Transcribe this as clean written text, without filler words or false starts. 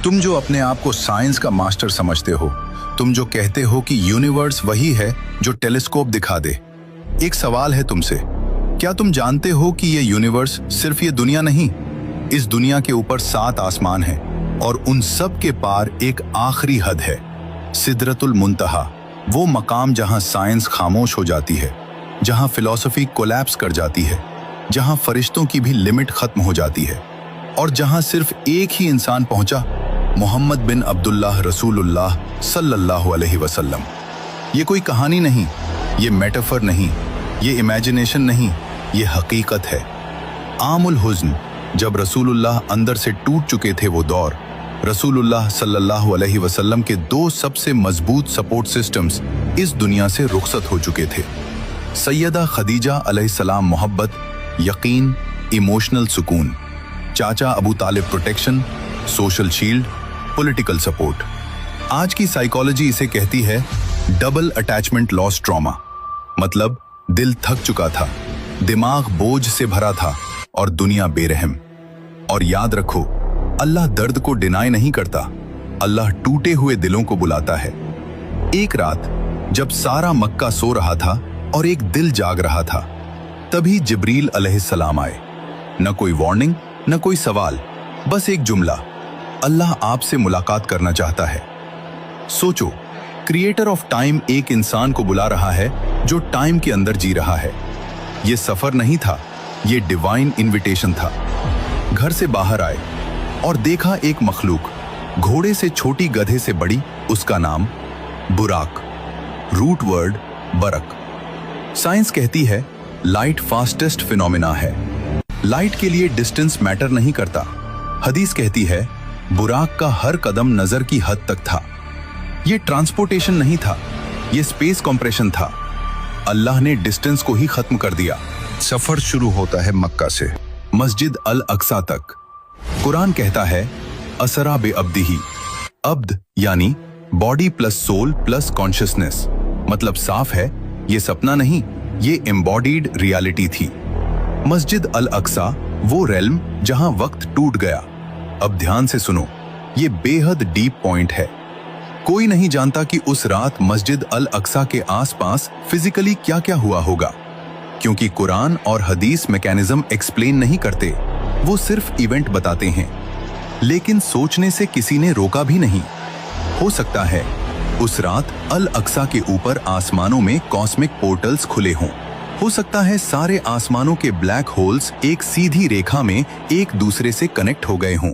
तुम जो अपने आप को साइंस का मास्टर समझते हो, तुम जो कहते हो कि यूनिवर्स वही है जो टेलीस्कोप दिखा दे, एक सवाल है तुमसे, क्या तुम जानते हो कि ये यूनिवर्स सिर्फ ये दुनिया नहीं, इस दुनिया के ऊपर 7 आसमान हैं और उन सब के पार एक आखिरी हद है, सिदरतुल मुंतहा, वो मकाम जहां साइंस खामोश हो जाती है, जहां फिलॉसफी कोलैप्स कर जाती है, जहां फरिश्तों की भी लिमिट खत्म हो जाती है और जहां सिर्फ एक ही इंसान पहुंचा, मोहम्मद बिन अब्दुल्लाह रसूलुल्लाह सल्लल्लाहु अलैहि वसल्लम। ये कोई कहानी नहीं, ये मेटाफर नहीं, ये इमेजिनेशन नहीं, ये हकीकत है। आमुल हुज़्न, जब रसूलुल्लाह अंदर से टूट चुके थे वो दौर, रसूलुल्लाह सल्लल्लाहु अलैहि वसल्लम के 2 सबसे मजबूत सपोर्ट सिस्टम्स इस दुनिया से रुखसत हो चुके थे। सैयदा खदीजा अलैहिस्सलाम मोहब्बत, यकीन, इमोशनल सुकून, चाचा Abu Talib protection, social shield, political support. आज की साइकोलॉजी इसे कहती है डबल अटैचमेंट लॉस ट्रॉमा, मतलब दिल थक चुका था, दिमाग बोझ से भरा था और दुनिया बेरहम। और याद रखो, अल्लाह दर्द को डिनाई नहीं करता, अल्लाह टूटे हुए दिलों को बुलाता है। एक रात जब सारा मक्का सो रहा था और एक दिल जाग रहा था, तभी जिब्रील अलैहिस्सलाम आए। न कोई वार्निंग, न कोई सवाल, बस एक जुमला, अल्लाह आपसे मुलाकात करना चाहता है। सोचो, क्रिएटर ऑफ टाइम एक इंसान को बुला रहा है जो टाइम के अंदर जी रहा है। ये सफर नहीं था, ये डिवाइन इनविटेशन था। घर से बाहर आए और देखा एक मखलूक, घोड़े से छोटी, गधे से बड़ी, उसका नाम बुराक, रूट वर्ड बरक। साइंस कहती है लाइट फास्टेस्ट फिनोमिना है, लाइट के लिए डिस्टेंस मैटर नहीं करता। हदीस कहती है बुराक का हर कदम नजर की हद तक था। ये ट्रांसपोर्टेशन नहीं था, ये स्पेस कंप्रेशन था। अल्लाह ने डिस्टेंस को ही खत्म कर दिया। सफर शुरू होता है मक्का से मस्जिद अल अक्सा तक। कुरान कहता है असरा बे अब्दिही, अब्द यानी body plus soul plus consciousness, मतलब साफ है ये सपना नहीं, ये एम्बॉडीड रियलिटी थी। मस्जिद अल अक्सा वो रेल्म जहां वक्त टूट गया। अब ध्यान से सुनो, ये बेहद डीप पॉइंट है। कोई नहीं जानता कि उस रात मस्जिद अल अक्सा के आसपास फिजिकली क्या क्या हुआ होगा, क्योंकि कुरान और हदीस मैकेनिज्म एक्सप्लेन नहीं करते, वो सिर्फ इवेंट बताते हैं। लेकिन सोचने से किसी ने रोका भी नहीं। हो सकता है उस रात अल अक्सा के ऊपर आसमानों में कॉस्मिक पोर्टल्स खुले हों। हो सकता है सारे आसमानों के ब्लैक होल्स एक सीधी रेखा में एक दूसरे से कनेक्ट हो गए हों।